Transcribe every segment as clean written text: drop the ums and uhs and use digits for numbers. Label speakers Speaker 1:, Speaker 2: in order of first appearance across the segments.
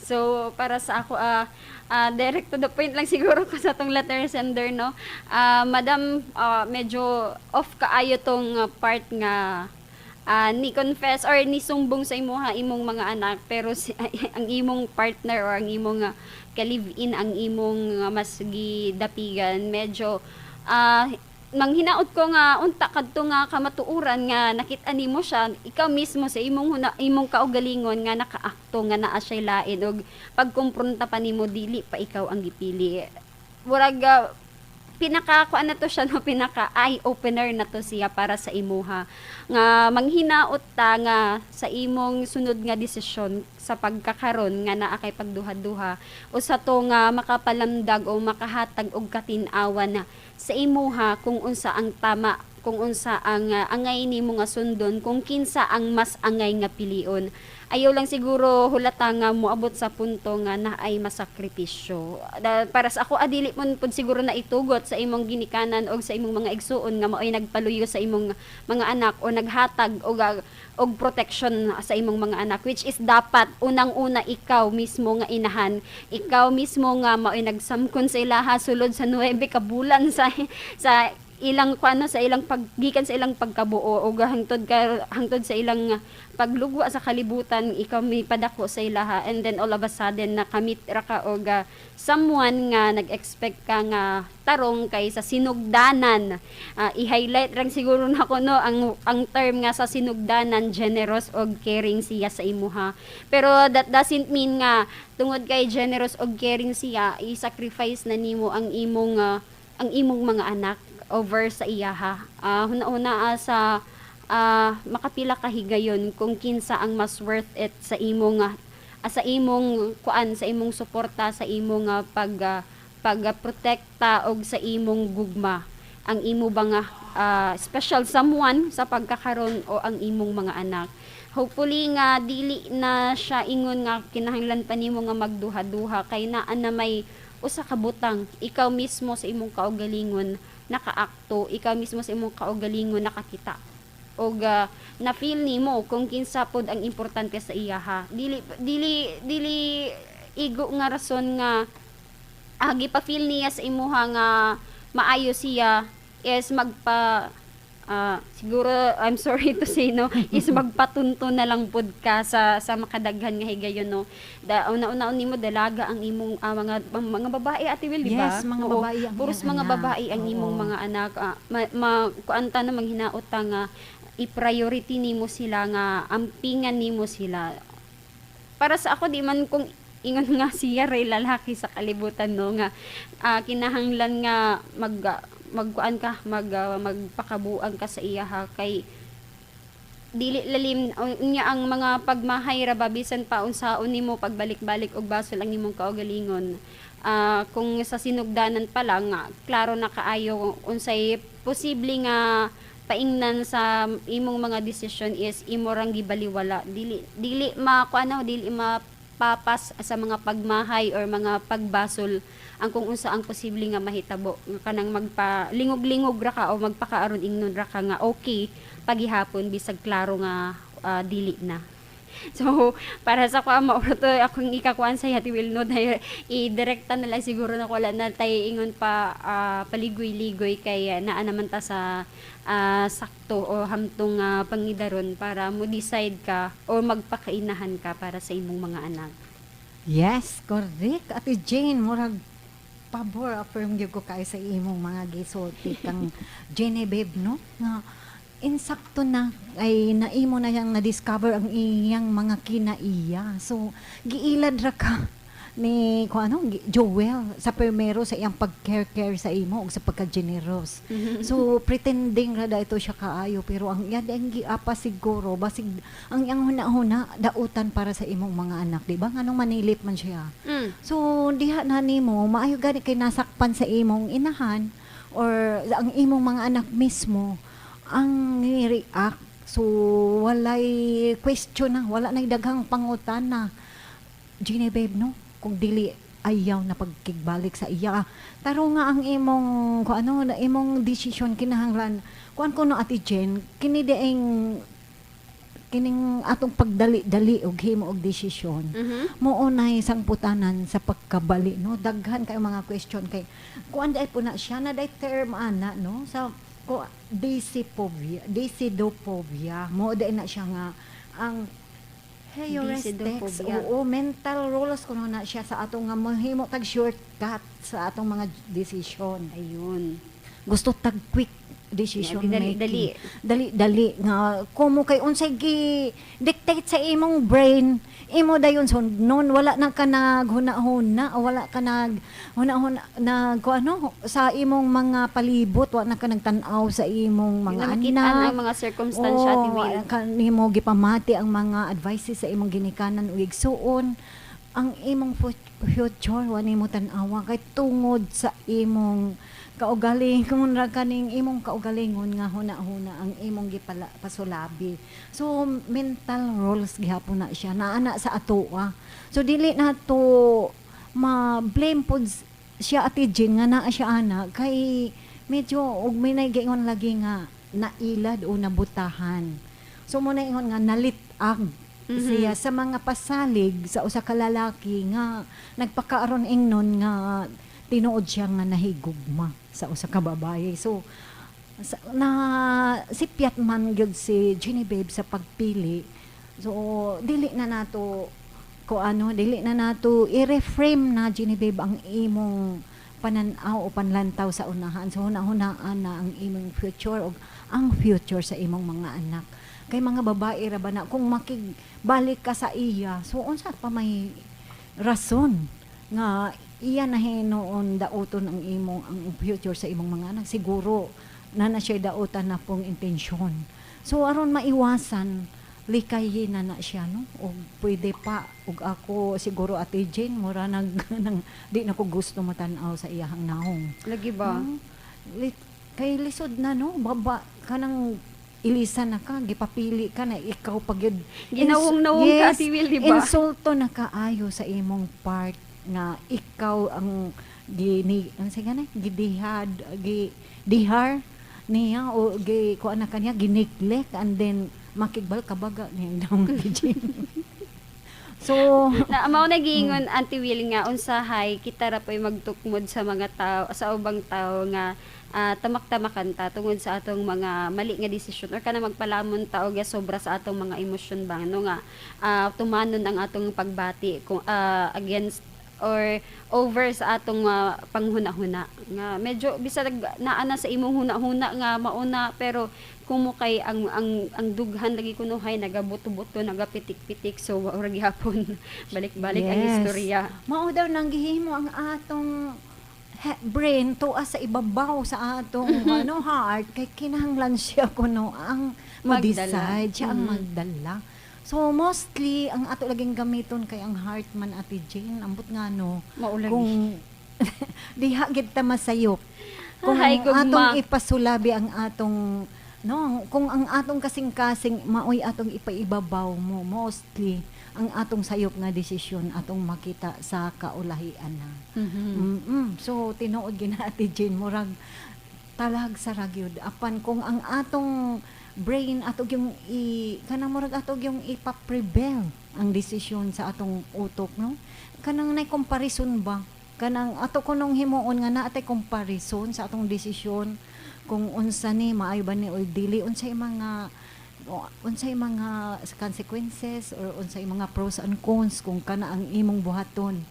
Speaker 1: So, para sa ako, direct to the point lang siguro ko sa tong letter sender, no? Madam, medyo off kaayo tong part nga ni confess or ni sumbong sa imuha imong mga anak pero ang imong partner or ang imong ka-live-in ang imong mas gidapigan medyo ah, nang hinaot ko nga unta kadto nga kamatuuran nga nakita nimo siya ikaw mismo sa imong kaugalingon nga nakaakto nga naa siya lain og pagkumpronta pa nimo dili pa ikaw ang gipili murag pinaka kuan na to siya no pinaka eye opener na to siya para sa imuha nga manghinaot ta nga sa imong sunod nga desisyon sa pagkakaron nga naa kay pagduha-duha o sa to nga makapalamdag o makahatag og katin-awan na sa imuha kung unsa ang tama kung unsa ang angay nimo nga sundon kung kinsa ang mas angay nga pilion ayaw lang siguro hulata nga moabot sa punto nga na ay masakripisyo para sa ako adili mo pud siguro na itugot sa imong ginikanan o sa imong mga igsuon nga maoy nagpaluyo sa imong mga anak o naghatag og protection sa imong mga anak which is dapat unang-una ikaw mismo nga inahan ikaw mismo nga maoy nagsamkon sa ilaha sulod sa 9 ka bulan sa ilang kuano sa ilang paggikan sa ilang pagkabuo o hangtod sa ilang paglugwa sa kalibutan ikaw may padako sa ilaha and then all of a sudden nakamit ra ka og someone nga nag-expect ka nga tarong kay sa sinugdanan i-highlight lang siguro nako no ang term nga sa sinugdanan generous og caring siya sa imuha pero that doesn't mean nga tungod kay generous og caring siya i-sacrifice na nimo ang imong mga anak over sa iyaha. Huna-una sa makapila ka higayon kung kinsa ang mas worth it sa imong kuan sa imong suporta sa imong pagprotekta og sa imong gugma ang imo ba nga special someone sa pagkakaron o ang imong mga anak hopefully nga dili na siya ingon nga kinahanglan pa nimo nga magduha-duha kay naa na may usa ka butang ikaw mismo sa imong kaugalingon nakaakto ikaw mismo sa imong kaugalingon nakakita og na feel nimo kung kinsa pod ang importante sa iya ha dili igo nga rason nga gipa feel niya sa imuha nga maayo siya is siguro I'm sorry to say no is magpatunto na lang pud ka sa makadaghan nga higayon no una-una nimo dalaga ang imong mga babae Ate Will di ba
Speaker 2: Yes, mga babae ang
Speaker 1: puros
Speaker 2: iyang
Speaker 1: mga
Speaker 2: anak.
Speaker 1: babae ang imong
Speaker 2: Oo.
Speaker 1: mga anak kuanta na manghinaot ta nga i-priority nimo sila nga ampingan nimo sila para sa ako di man kung ingon nga siya ray lalaki sa kalibutan no nga kinahanglan nga magkuan ka magpakabuang ka sa iya ha kay dili lalim unya ang mga pagmahay ra ba bisan pa unsaon nimo pagbalik-balik og basol ang imong kaugalingon kung sa sinugdanan pa lang klaro na kaayo unsay posible nga paingnan sa imong mga desisyon is imo rang gibaliwala dili makuano dili mapapas sa mga pagmahay or mga pagbasol ang kung unsa ang posible nga mahitabo nga kanang magpalingog-lingog ra ka o magpakaaron ingnon ra ka nga okay pagihapon bisag klaro nga dili na so para sa ko mauro to akong ikakuan sa Ate Will no dahil i-direkta na lang siguro na wala na tayo ingon pa paligoy-ligoy kay naa naman ta sa sakto o hamtong pangidaron para mo decide ka o magpakainahan ka para sa imong mga anak.
Speaker 2: Yes, correct. Ate Jane, murag pabor affirm gyud ko kay sa imong mga gisulti kang Genevieve no nga insakto na ay naimo na yang na-discover ang iyang mga kinaiya. So giilad ra ka ni Joel sa primero sa iyang pag-care sa imo ug sa pagka-generous. So pretending ra ito siya kaayo pero ang iya ang giapa siguro basig ang iyang huna-huna dautan para sa imong mga anak, di ba? Nganong manilip man siya. So diha na nimo maayo gani kay nasakpan sa imong inahan or ang imong mga anak mismo ang ni-react. So walay question na, wala na daghang pangutana. Genevieve no, kung dili ayaw na pagkigbalik sa iya. Taro nga ang imong imong decision kinahanglan. Kuan ko no Ate Jen, kini dieng kining atong pagdali-dali og himo og desisyon. Mao nay sang putanan sa pagkabali, no? Daghan kay mga question kay kuan day po na siya na day term ana, no? Sa ko decidophobia mo day na siya nga ang heuristics,
Speaker 1: Decidophobia.
Speaker 2: oo, mental rules kuno na siya sa atong nga mahimo tag shortcut sa atong mga desisyon.
Speaker 1: Ayun.
Speaker 2: Gusto tag quick decision
Speaker 1: Dali,
Speaker 2: making. Dali nga kumo kay unsay gi dictate sa imong brain, imo dayon noon wala na ka naghuna-huna o wala ka naghuna-huna nag ano sa imong mga palibot, wala na ka nagtan-aw sa imong mga
Speaker 1: Namakitaan
Speaker 2: anak.
Speaker 1: ang mga circumstansya
Speaker 2: Oo,
Speaker 1: Ate Will.
Speaker 2: kanimo gipamati ang mga advices sa imong ginikanan ug igsuon. Ang imong future wa nimo tan-awa kay tungod sa imong kaugalingon ra kaning imong kaugalingon nga huna-huna ang imong pasulabi. So mental rules gihapon na siya naana sa atoa. So dili nato ma-blame pod siya Ate Jean nga naa siya ana kay medyo og may naigingon lagi nga nailad o nabutahan. So mo na ingon nga nalitag siya sa mga pasalig sa usa ka lalaki nga nagpakaaron ingnon nga tinuod siya nga nahigugma sa usa ka babaye. So na sipyat man gyud si Genevieve sa pagpili. So dili na nato i-reframe na Genevieve ang imong pananaw o panlantaw sa unahan. So hunahunaan na ang imong future o ang future sa imong mga anak. Kay mga babae ra ba na kung makigbalik ka sa iya, so unsa pa may rason nga iya na hinoon dauton ang imong ang future sa imong mga anak, siguro na siya dautan na pong intensyon. So aron maiwasan likayin na siya, no? O pwede pa ug ako siguro Ate Jane mura nang di na ko gusto matanaw sa iyahang naong.
Speaker 1: Lagi ba?
Speaker 2: Kay lisod na, no? Baba kanang ilisan na ka, gipapili ka na ikaw pagyud
Speaker 1: Ginawong-nawong ka, Ate Will, di ba?
Speaker 2: insulto na kaayo sa imong part nga ikaw ang gidihar niya o kuan na kanya gineglect and then makigbal kabaga niya daw so
Speaker 1: Na mao na giingon Auntie Will nga unsahay kita ra po'y magtukmod sa mga tao sa ubang tao nga tamak-tamakan ta tungod sa atong mga mali nga desisyon or kana magpalamon ta og sobra sa atong mga emosyon ba no nga tumanon ang atong pagbati kung against or over sa atong panghuna-huna nga medyo bisag naana sa imong huna-huna nga mauna pero kumo kay ang dughan lagi kunuhay nagabuto-buto nagapitik-pitik so ora gihapon balik-balik ang
Speaker 2: Yes.
Speaker 1: istorya.
Speaker 2: mao daw nang gihimo ang atong brain tuwa sa ibabaw sa atong heart kay kinahanglan siya kuno ang
Speaker 1: Magdala.
Speaker 2: mag-decide siya ang magdala. So mostly ang ato laging gamiton kay ang heart man Ate Jane ambot nga no
Speaker 1: Maulagi.
Speaker 2: kung diha gid ta masayop kung
Speaker 1: Ay, gugma.
Speaker 2: atong ipasulabi ang atong no kung ang atong kasing-kasing maoy atong ipaibabaw mo mostly ang atong sayop nga desisyon atong makita sa kaulahian na. So tinuod gina Ate Jane murag talag sa ragyod apan kung ang atong brain atog yung kanang murag atog yung ipa-prevail ang desisyon sa atong utok no kanang nay comparison ba kanang ato kunong himuon nga naatay comparison sa atong desisyon kung unsa ni maayo ba ni o dili unsay mga consequences or unsay mga pros and cons kung kana ang imong buhaton.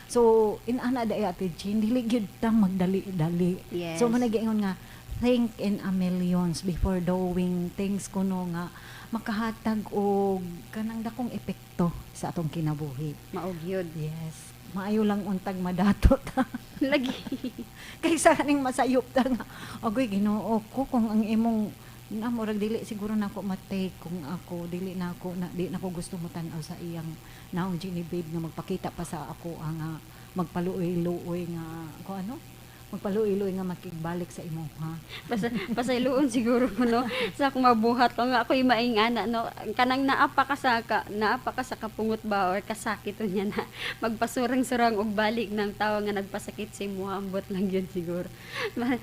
Speaker 2: So inana day Ate Jean dili gyud ta magdali-dali.
Speaker 1: Yes.
Speaker 2: So managiingon nga think in a millions before doing things kuno nga makahatag og kanang dakong epekto sa atong kinabuhi.
Speaker 1: Maugyod.
Speaker 2: Yes. Maayo lang untag madatot.
Speaker 1: Lagi.
Speaker 2: Kaysa kaning masayop ta nga. Agoy Ginoo ko kung ang imong na murag dili siguro nako matake kung ako dili nako na di nako gusto mo tan-aw sa iyang naong Genevieve nga magpakita pa sa ako ang magpaluoy-luoy nga ko ano magpaluoy-luoy nga makigbalik sa imo ha.
Speaker 1: Pasayloon siguro ko no sa akong mabuhat ko nga ako'y maingana no kanang naapa ka sa kapungot ba or kasakit niya na magpasurang-surang og balik ng tao nga nagpasakit sa imo ambot lang yun siguro.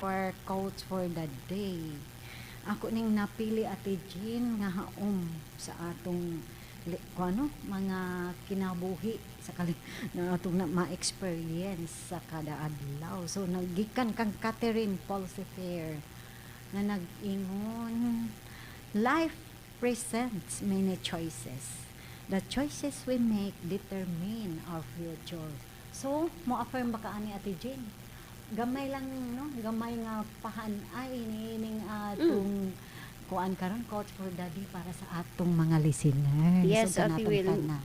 Speaker 2: For quotes for the day. Ako ning napili Ate Jean nga haom sa atong mga kinabuhi sa na atong na ma-experience sa kada adlaw. So naggikan kang Catherine Pulsifer nga nag-ingon, life presents many choices. The choices we make determine our future. So, mo-affirm ba ka ani Ate Jean? Gamay lang, no? Gamay nga pahanay nining atong kuan karon coach for daddy para sa atong mga listeners.
Speaker 1: Yes,
Speaker 2: So,
Speaker 1: Ate
Speaker 2: kanatong
Speaker 1: Will.
Speaker 2: tanan.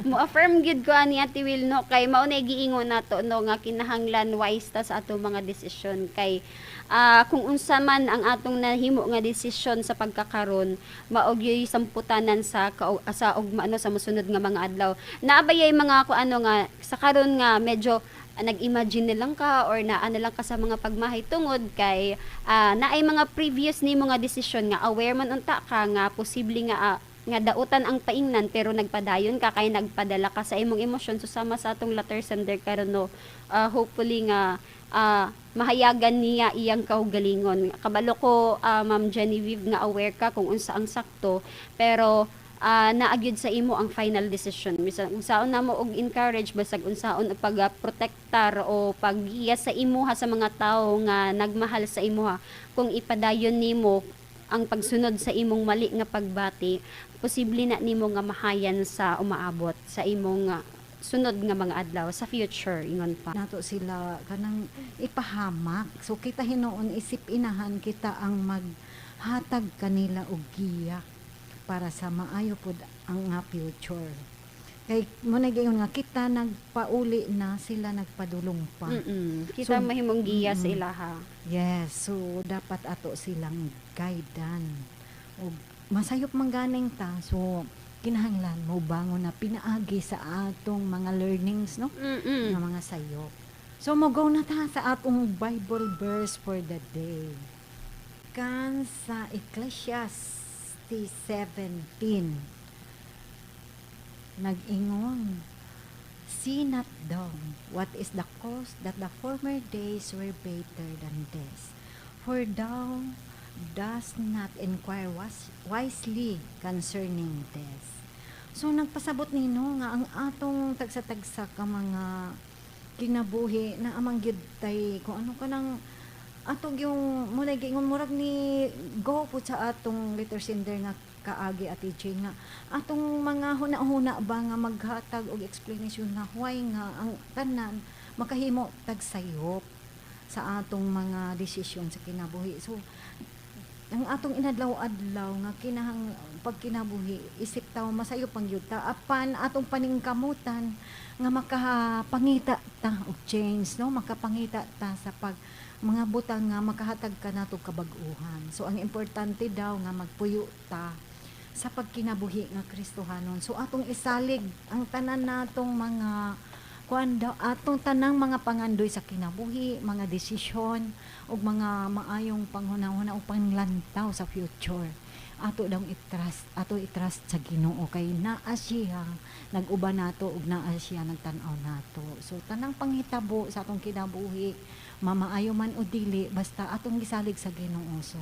Speaker 1: Mo-affirm gid ko ani Ate Will no kay mao na giingon nato no nga kinahanglan wise ta sa atong mga desisyon kay kung unsa man ang atong nahimo nga desisyon sa pagkakaron mao gyud samputanan sa sa ugma no sa mosunod nga mga adlaw. Naabayay mga kuano nga sa karon nga medyo nag-imagine lang ka or naano lang ka sa mga pagmahay tungod kay naay mga previous ni mga desisyon nga aware man unta ka nga posible nga dautan ang paingnan pero nagpadayon ka kay nagpadala ka sa imong emosyon susama sa atong letter sender karon no hopefully nga mahayagan niya iyang kaugalingon kabalo ko Ma'am Genevieve nga aware ka kung unsa ang sakto pero naagyud sa imo ang final decision. Bisan unsaon na mo og encourage basag unsaon og pagprotektar o paggiya sa imuha sa mga tawo nga nagmahal sa imuha. Kung ipadayon nimo ang pagsunod sa imong mali nga pagbati, posible na nimo nga mahayan sa umaabot sa imong sunod nga mga adlaw sa future ingon pa.
Speaker 2: Nato sila kanang ipahamak. So kita hinuon isip inahan kita ang maghatag kanila og giya para sa maayo pod ang nga future. Kay mo nagingon nga kita nagpauli na sila nagpadulong pa.
Speaker 1: Kita
Speaker 2: So,
Speaker 1: mahimong giya sa ilaha.
Speaker 2: Yes, so dapat ato silang guidean. O masayop man ganing ta. So kinahanglan mo bangon na pinaagi sa atong mga learnings no nga mga sayop. So mo go na ta sa atong Bible verse for the day. Kan sa Ecclesiastes 17 nag-ingon, see not thou what is the cause that the former days were better than this, for thou dost not inquire wisely concerning this. So nagpasabot nino nga ang atong tagsa-tagsa ka mga kinabuhi na amang gyud tay kung ano kanang atong yung muna gingon murag ni go po sa atong letter sender nga kaagi Ate Jane nga atong mga huna-huna ba nga maghatag og explanation nga why nga ang tanan makahimo tagsayop sa atong mga desisyon sa kinabuhi. So ang atong inadlaw-adlaw nga kinahang pagkinabuhi isip tawo masayo pang gyud ta apan atong paningkamutan nga makapangita ta og change no makapangita ta sa pag mga butang nga makahatag ka nato kabag-uhan. So ang importante daw nga magpuyo ta sa pagkinabuhi nga Kristohanon. So atong isalig ang tanan natong mga kuan daw atong tanang mga pangandoy sa kinabuhi, mga desisyon ug mga maayong panghunahuna o panglantaw sa future. Ato daw i-trust sa Ginoo kay naa siya nag-uban nato ug naa siya nagtan-aw nato. So tanang panghitabo sa atong kinabuhi, mamaayo man o dili basta atong gisalig sa Ginoo. So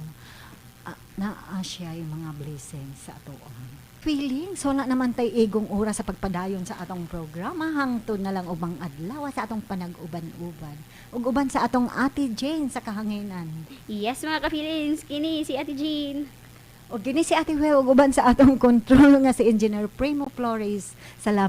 Speaker 2: naa siya yung mga blessings sa atoon. Feeling, so na naman tay igong oras sa pagpadayon sa atong programa hangtod na lang ubang adlaw sa atong panag-uban-uban. Ug uban sa atong Ate Jane sa kahanginan.
Speaker 1: Yes mga ka-feelings, kini si Ate Jean.
Speaker 2: O gini si Ate Well, ug uban sa atong control nga si Engineer Primo Flores. Salamat